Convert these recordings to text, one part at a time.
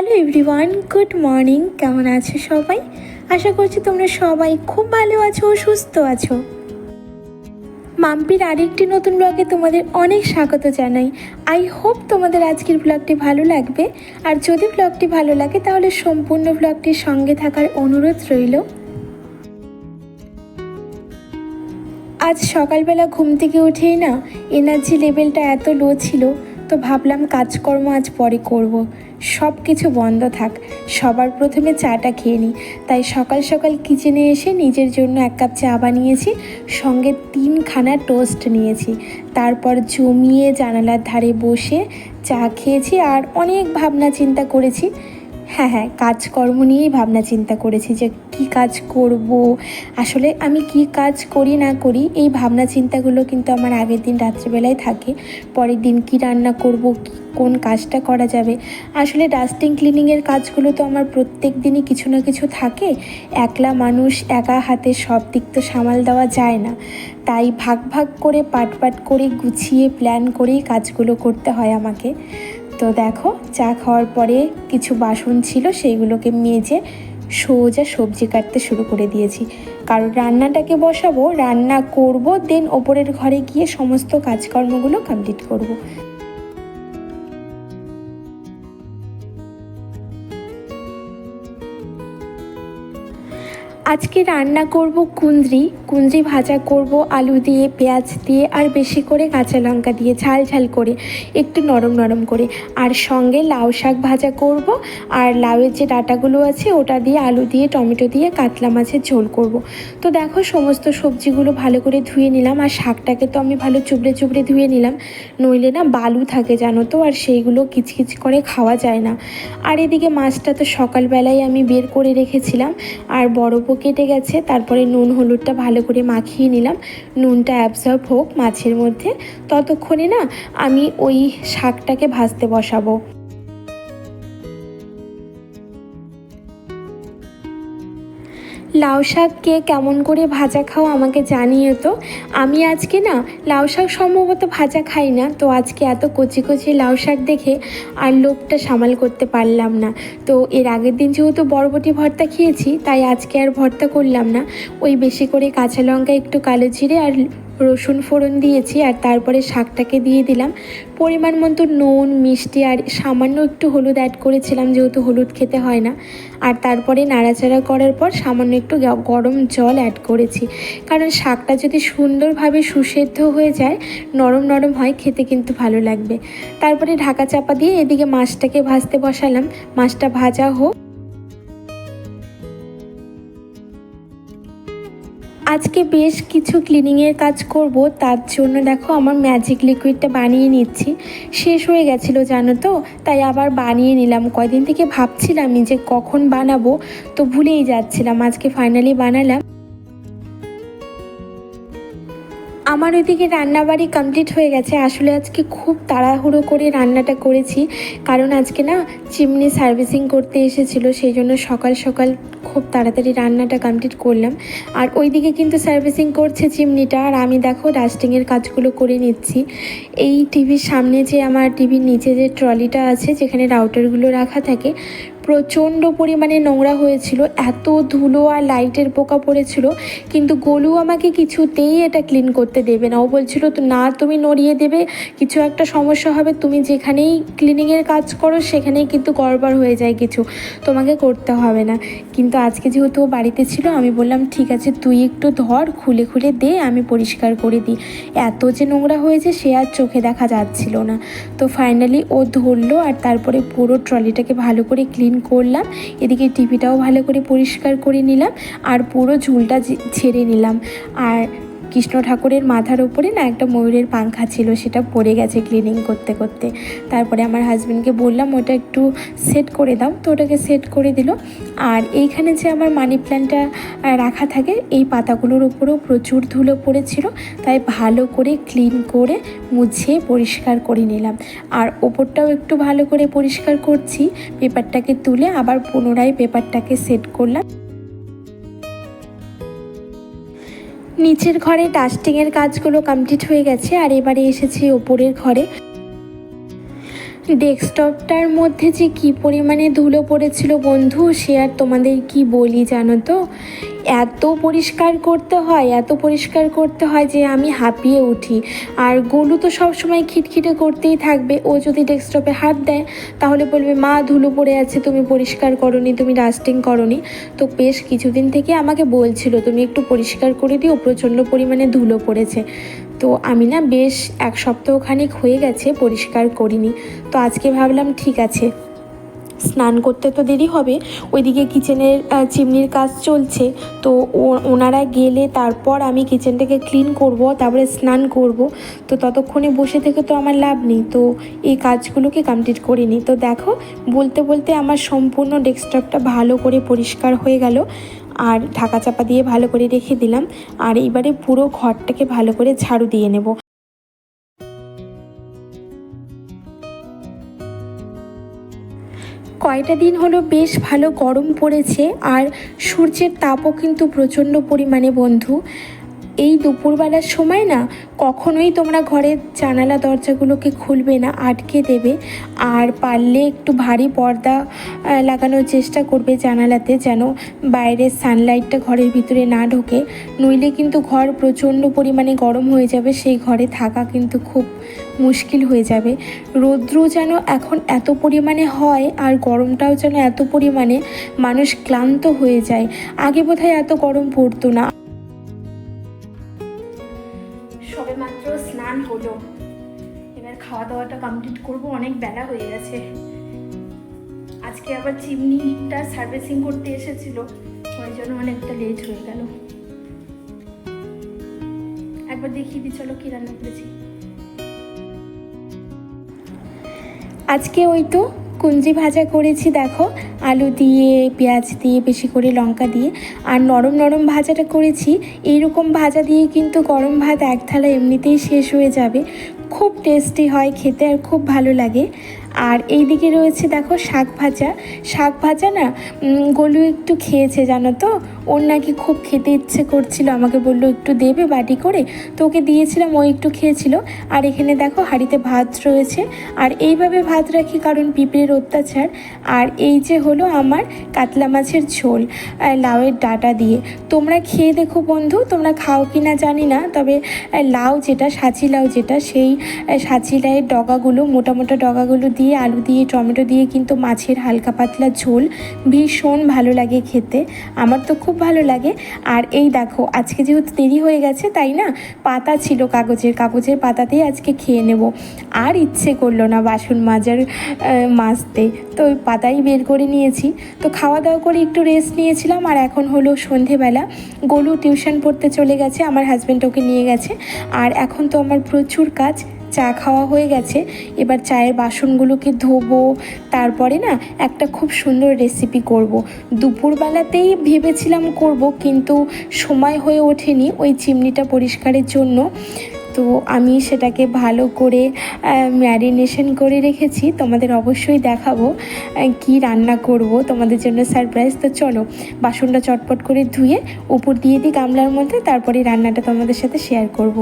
Hello everyone, good morning. কেমন আছো সবাই? আশা করছি তোমরা সবাই খুব ভালো আছো ও সুস্থ আছো। মাম্পির আরেকটি নতুন ব্লগে তোমাদের অনেক স্বাগত জানাই। আই হোপ তোমাদের আজকের ব্লগটি ভালো লাগবে। আর যদি ব্লগটি ভালো লাগে তাহলে সম্পূর্ণ ব্লগটির সঙ্গে থাকার অনুরোধ রইল। আজ সকালবেলা ঘুম থেকে উঠেই না এনার্জি লেভেলটা এত লো ছিল, তো ভাবলাম কাজকর্ম আজ পরে করব। সব কিছু বন্ধ থাক, সবার প্রথমে চাটা খেয়ে নিই। তাই সকাল সকাল কিচেনে এসে নিজের জন্য 1 কাপ চা বানিয়েছি, সঙ্গে 3খানা টোস্ট নিয়েছি। তারপর জমিয়ে জানালার ধারে বসে চা খেয়েছি আর অনেক ভাবনা চিন্তা করেছি। হ্যাঁ, কাজকর্ম নিয়েই ভাবনা চিন্তা করেছি যে কি কাজ করব। আসলে আমি কি কাজ করি না করি এই ভাবনা চিন্তাগুলো কিন্তু আমার আগের দিন রাত্রিবেলায় থাকে। পরের দিন কি রান্না করব, কোন কাজটা করা যাবে। আসলে ডাস্টিং ক্লিনিংয়ের কাজগুলো তো আমার প্রত্যেক দিনই কিছু না কিছু থাকে। একলা মানুষ একা হাতে সব দিক তো সামাল দেওয়া যায় না। তাই ভাগ ভাগ করে পাট করে গুছিয়ে প্ল্যান করেই কাজগুলো করতে হয় আমাকে। তো দেখো, চা খাওয়ার পরে কিছু বাসন ছিল, সেইগুলোকে মেজে সোজা সবজি কাটতে শুরু করে দিয়েছি। কারণ রান্নাটাকে বসাবো, রান্না করব, দেন ওপরের ঘরে গিয়ে সমস্ত কাজকর্মগুলো কমপ্লিট করব। আজকে রান্না করব কুঁদরি ভাজা করব আলু দিয়ে, পেঁয়াজ দিয়ে আর বেশি করে কাঁচা লঙ্কা দিয়ে ঝাল ঝাল করে, একটু নরম নরম করে। আর সঙ্গে লাউ শাক ভাজা করব, আর লাউয়ের যে ডাঁটাগুলো আছে ওটা দিয়ে আলু দিয়ে টমেটো দিয়ে কাতলা মাছের ঝোল করব। তো দেখো, সমস্ত সবজিগুলো ভালো করে ধুয়ে নিলাম, আর শাকটাকে তো আমি ভালো চুবড়ে চুবড়ে ধুয়ে নিলাম, নইলে না বালু থাকে জানো তো, আর সেইগুলো কিচকিচ করে খাওয়া যায় না। আর এদিকে মাছটা তো সকালবেলায় আমি বের করে রেখেছিলাম, আর বরফও কেটে গেছে। তারপরে নুন হলুদটা ভালো করে মাখিয়ে নিলাম, নুনটা অ্যাবজর্ব হোক মাছের মধ্যে। ততক্ষণে না আমি ওই শাকটাকে ভাজতে বসাবো। লাউ শাক কে কেমন করে ভাজা খাও আমাকে জানিও তো। আমি আজকে না লাউ শাক সম্ভবত ভাজা খাই না, তো আজকে এত কচি কচি লাউ শাক দেখে আর লোভটা সামাল করতে পারলাম না। তো এর আগের দিন যেহেতু বরবটি ভর্তা খেয়েছি, তাই আজকে আর ভর্তা করলাম না। ওই বেশি করে কাঁচা লঙ্কা, একটু কালো জিরে আর রসুন ফোড়ন দিয়েছি, আর তারপরে শাকটাকে দিয়ে দিলাম। পরিমাণ মতো নুন, মিষ্টি আর সামান্য একটু হলুদ অ্যাড করেছিলাম, যেহেতু হলুদ খেতে হয় না। আর তারপরে নাড়াচাড়া করার পর সামান্য একটু গরম জল অ্যাড করেছি, কারণ শাকটা যদি সুন্দরভাবে সুসেদ্ধ হয়ে যায়, নরম নরম হয়, খেতে কিন্তু ভালো লাগবে। তারপরে ঢাকা চাপা দিয়ে এদিকে মাছটাকে ভাজতে বসালাম। মাছটা ভাজা হোক। আজকে বেশ কিছু ক্লিনিংয়ের কাজ করব, তার জন্য দেখো আমার ম্যাজিক লিকুইডটা বানিয়ে নিচ্ছি। শেষ হয়ে গেছিলো জানো তো, তাই আবার বানিয়ে নিলাম। কয়দিন থেকে ভাবছিলামই যে কখন বানাবো, তো ভুলেই যাচ্ছিলাম। আজকে ফাইনালি বানালাম। আমার ওইদিকে রান্নাবাড়ি কমপ্লিট হয়ে গেছে। আসলে আজকে খুব তাড়াহুড়ো করে রান্নাটা করেছি, কারণ আজকে না চিমনি সার্ভিসিং করতে এসেছিলো, সেই জন্য সকাল সকাল খুব তাড়াতাড়ি রান্নাটা কমপ্লিট করলাম। আর ওইদিকে কিন্তু সার্ভিসিং করছে চিমনিটা, আর আমি দেখো ডাস্টিংয়ের কাজগুলো করে নিচ্ছি। এই টিভির সামনে যে আমার টিভির নিচে যে ট্রলিটা আছে, যেখানে রাউটারগুলো রাখা থাকে, প্রচণ্ড পরিমাণে নোংরা হয়েছিল, এত ধুলো আর লাইটের পোকা পড়েছিল। কিন্তু গোলু আমাকে কিছুতেই এটা ক্লিন করতে দেবে না। ও বলছিল তো না, তুমি নড়িয়ে দেবে, কিছু একটা সমস্যা হবে, তুমি যেখানেই ক্লিনিংয়ের কাজ করো সেখানেই কিন্তু গড়বড় হয়ে যায়, কিছু তোমাকে করতে হবে না। কিন্তু আজকে যেহেতু ও বাড়িতে ছিল, আমি বললাম ঠিক আছে, তুই একটু ধর, খুলে খুলে দে, আমি পরিষ্কার করে দিই। এত যে নোংরা হয়েছে সে আর চোখে দেখা যাচ্ছিল না। তো ফাইনালি ও ধরলো, আর তারপরে পুরো ট্রলিটাকে ভালো করে ক্লিন করলাম। এদিকে টিভিটাও ভালো করে পরিষ্কার করে নিলাম, আর পুরো ঝুলটা ঝেড়ে নিলাম। আর কৃষ্ণ ঠাকুরের মাথার ওপরে না একটা ময়ূরের পাংখা ছিল, সেটা পড়ে গেছে ক্লিনিং করতে করতে। তারপরে আমার হাজব্যান্ডকে বললাম ওটা একটু সেট করে দাও, তো ওটাকে সেট করে দিল। আর এইখানে যে আমার মানি প্ল্যান্টটা রাখা থাকে, এই পাতাগুলোর ওপরেও প্রচুর ধুলো পড়েছিল, তাই ভালো করে ক্লিন করে মুছিয়ে পরিষ্কার করে নিলাম। আর ওপরটাও একটু ভালো করে পরিষ্কার করছি, পেপারটাকে তুলে আবার পুনরায় পেপারটাকে সেট করলাম। নিচের ঘরে ডাস্টিংয়ের কাজগুলো কমপ্লিট হয়ে গেছে, আর এবারে এসেছি ওপরের ঘরে। ডেস্কটপটার মধ্যে যে কী পরিমাণে ধুলো পড়েছিল বন্ধু, সে আর তোমাদের কি বলি জানো তো। এত পরিষ্কার করতে হয়, এত পরিষ্কার করতে হয় যে আমি হাঁপিয়ে উঠি। আর গোলু তো সবসময় খিটখিটে করতেই থাকবে। ও যদি ডেস্কটপে হাত দেয় তাহলে বলবে মা ধুলো পড়ে আছে, তুমি পরিষ্কার করোনি, তুমি ডাস্টিং করোনি। তো বেশ কিছুদিন থেকে আমাকে বলছিল তুমি একটু পরিষ্কার করে দিও, প্রচণ্ড পরিমাণে ধুলো পড়েছে। তো আমি না বেশ এক সপ্তাহখানেক হয়ে গেছে পরিষ্কার করিনি। তো আজকে ভাবলাম ঠিক আছে, স্নান করতে তো দেরি হবে, ওইদিকে কিচেনের চিমনির কাজ চলছে। তো ওনারা গেলে তারপর আমি কিচেনটাকে ক্লিন করব, তারপরে স্নান করব। তো ততক্ষণে বসে থেকে তো আমার লাভ নেই, তো এই কাজগুলোকে কমপ্লিট করে নিই। তো দেখো, বলতে বলতে আমার সম্পূর্ণ ডেস্কটপটা ভালো করে পরিষ্কার হয়ে গেল, আর ঢাকা চাপা দিয়ে ভালো করে রেখে দিলাম। আর এইবারে পুরো ঘরটাকে ভালো করে ঝাড়ু দিয়ে নেব। কয়টা দিন হলো বেশ ভালো গরম পড়েছে, আর সূর্যের তাপও কিন্তু প্রচণ্ড পরিমাণে বন্ধু। এই দুপুরবেলার সময় না কখনোই তোমরা ঘরের জানালা দরজাগুলোকে খুলবে না, আটকে দেবে। আর পারলে একটু ভারী পর্দা লাগানোর চেষ্টা করবে জানালাতে, যেন বাইরের সানলাইটটা ঘরের ভিতরে না ঢোকে। নইলে কিন্তু ঘর প্রচণ্ড পরিমাণে গরম হয়ে যাবে, সেই ঘরে থাকা কিন্তু খুব মুশকিল হয়ে যাবে। রৌদ্র যেন এখন এত পরিমাণে হয়, আর গরমটাও যেন এত পরিমাণে, মানুষ ক্লান্ত হয়ে যায়। আগে বোধহয় এত গরম পড়তো না। সবে মাত্র স্নান হলো, এবার খাওয়া দাওয়াটা কমপ্লিট করব, অনেক বেলা হয়ে গেছে। আজকে আবার চিমনিটা সার্ভিসিং করতে এসেছিল, ওই জন্য অনেকটা লেট হয়ে গেল। একবার দেখিয়ে দিই চলো কি রান্না করেছি। আজকে ওই তো কুঞ্জি ভাজা করেছি, দেখো আলু দিয়ে, পেঁয়াজ দিয়ে, বেশি করে লঙ্কা দিয়ে। আর নরম নরম ভাজাটা করেছি। এইরকম ভাজা দিয়ে কিন্তু গরম ভাত এক থালা এমনিতেই শেষ হয়ে যাবে। খুব টেস্টি হয় খেতে, আর খুব ভালো লাগে। আর এই দিকে রয়েছে দেখো শাক ভাজা। শাক ভাজা না গোলু একটু খেয়েছে জানো তো, ওর নাকি খুব খেতে ইচ্ছে করছিল, আমাকে বললো একটু দেবে বাটি করে, তো ওকে দিয়েছিলাম, ও একটু খেয়েছিল। আর এখানে দেখো হাঁড়িতে ভাত রয়েছে, আর এইভাবে ভাত রাখি কারণ পিঁপড়ের অত্যাচার। আর এই যে হলো আমার কাতলা মাছের ঝোল লাউয়ের ডাঁটা দিয়ে। তোমরা খেয়ে দেখো বন্ধু, তোমরা খাও কি না জানি না, তবে লাউ যেটা, সাঁচি লাউ যেটা, সেই সাঁচি লাউয়ের ডগাগুলো, মোটা মোটা ডগাগুলো দিয়ে আলু দিয়ে টমেটো দিয়ে কিন্তু মাছের হালকা পাতলা ঝোল ভীষণ ভালো লাগে খেতে, আমার তো খুব ভালো লাগে। আর এই দেখো আজকে যেহেতু দেরি হয়ে গেছে, তাই না পাতা ছিল কাগজের পাতাতেই আজকে খেয়ে নেব। আর ইচ্ছে করলো না বাসন মাজতে, তো ওই পাতাই বের করে নিয়েছি। তো খাওয়া দাওয়া করে একটু রেস্ট নিয়েছিলাম। আর এখন হলো সন্ধেবেলা, গোলু টিউশন পড়তে চলে গেছে, আমার হাজব্যান্ড ওকে নিয়ে গেছে। আর এখন তো আমার প্রচুর কাজ, চা খাওয়া হয়ে গেছে, এবার চায়ের বাসনগুলোকে ধোবো। তারপরে না একটা খুব সুন্দর রেসিপি করব। দুপুরবেলাতেই ভেবেছিলাম করব, কিন্তু সময় হয়ে ওঠেনি ওই চিমনিটা পরিষ্কারের জন্য। তো আমি সেটাকে ভালো করে ম্যারিনেশন করে রেখেছি, তোমাদের অবশ্যই দেখাবো কি রান্না করব, তোমাদের জন্য সারপ্রাইজ। তো চলো বাসনটা চটপট করে ধুয়ে উপর দিয়ে দিই গামলার মধ্যে, তারপরে রান্নাটা তোমাদের সাথে শেয়ার করব।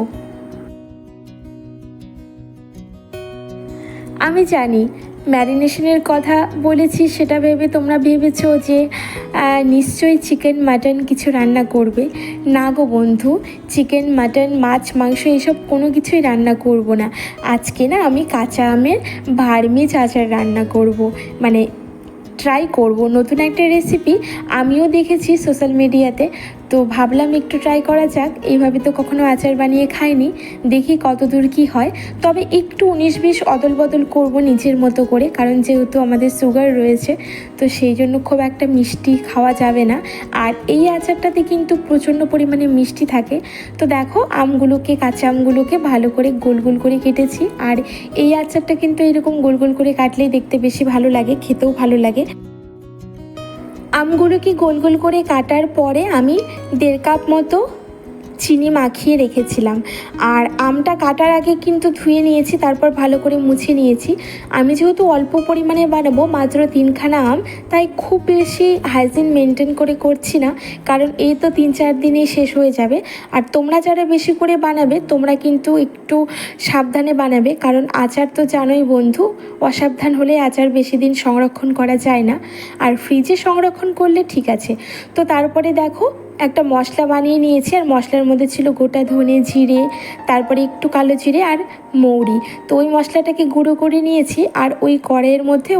আমি জানি ম্যারিনেশনের কথা বলেছি, সেটা ভেবে তোমরা ভেবেছো যে নিশ্চয়ই চিকেন মাটন কিছু রান্না করবে। না গো বন্ধু, চিকেন মাটন মাছ মাংস এসব কোনো কিছুই রান্না করব না। আজকে না আমি কাঁচা আমের ভার্মিজ আচার রান্না করব, মানে ট্রাই করব নতুন একটা রেসিপি। আমিও দেখেছি সোশ্যাল মিডিয়াতে, তো ভাবলাম একটু ট্রাই করা যাক। এইভাবে তো কখনো আচার বানিয়ে খাইনি, দেখি কত দূর কী হয়। তবে একটু 19-20 অদল বদল করব নিজের মতো করে, কারণ যেহেতু আমাদের সুগার রয়েছে, তো সেই জন্য খুব একটা মিষ্টি খাওয়া যাবে না। আর এই আচারটাতে কিন্তু প্রচণ্ড পরিমাণে মিষ্টি থাকে। তো দেখো আমগুলোকে, কাঁচা আমগুলোকে ভালো করে গোল গোল করে কেটেছি। আর এই আচারটা কিন্তু এরকম গোল গোল করে কাটলেই দেখতে বেশি ভালো লাগে, খেতেও ভালো লাগে। আমগুলোকে গোল গোল করে কাটার পরে আমি 1.5 কাপ মতো চিনি মাখিয়ে রেখেছিলাম। আর আমটা কাটার আগে কিন্তু ধুয়ে নিয়েছি, তারপর ভালো করে মুছে নিয়েছি। আমি যেহেতু অল্প পরিমাণে বানাবো, মাত্র 3খানা আম, তাই খুব বেশি হাইজিন মেনটেন করে করছি না, কারণ এই তো 3-4 দিনেই শেষ হয়ে যাবে। আর তোমরা যারা বেশি করে বানাবে তোমরা কিন্তু একটু সাবধানে বানাবে, কারণ আচার তো জানোই বন্ধু, অসাবধান হলে আচার বেশি দিন সংরক্ষণ করা যায় না। আর ফ্রিজে সংরক্ষণ করলে ঠিক আছে। তো তারপরে দেখো একটা মশলা বানিয়ে নিয়েছি, আর মশলার মধ্যে ছিল গোটা ধনে, জিরে, তারপরে একটু কালো জিরে আর মৌরি। তো ওই মশলাটাকে গুঁড়ো করে নিয়েছি, আর ওই কড়াইয়ের মধ্যে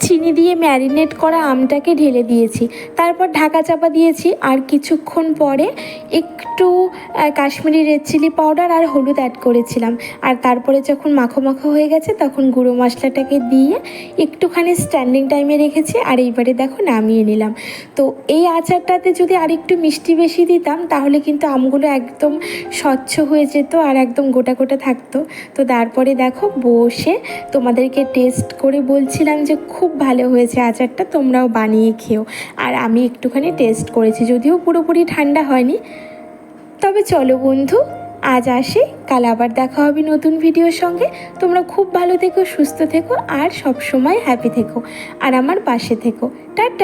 চিনি দিয়ে ম্যারিনেট করা আমটাকে ঢেলে দিয়েছি। তারপর ঢাকা চাপা দিয়েছি, আর কিছুক্ষণ পরে একটু কাশ্মীরি রেড চিলি পাউডার আর হলুদ অ্যাড করেছিলাম। আর তারপরে যখন মাখো মাখো হয়ে গেছে তখন গুঁড়ো মশলাটাকে দিয়ে একটুখানি স্ট্যান্ডিং টাইমে রেখেছি, আর এইবারে দেখো নামিয়ে নিলাম। তো এই আচারটাতে যদি আরেকটু মিষ্টি বেশি দিতাম তাহলে কিন্তু আমগুলো একদম স্বচ্ছ হয়ে যেত আর একদম গোটা গোটা থাকতো। তো তারপরে দেখো বসে তোমাদেরকে টেস্ট করে বলছিলাম যে খুব ভালো হয়েছে আচারটা, তোমরাও বানিয়ে খেও। আর আমি একটুখানি টেস্ট করেছি, যদিও পুরোপুরি ঠান্ডা হয়নি। তবে চলো বন্ধু, আজ আসি, কাল আবার দেখা হবে নতুন ভিডিওর সঙ্গে। তোমরা খুব ভালো থেকো, সুস্থ থেকো, আর সব সময় হ্যাপি থেকো, আর আমার পাশে থেকো। টাটা।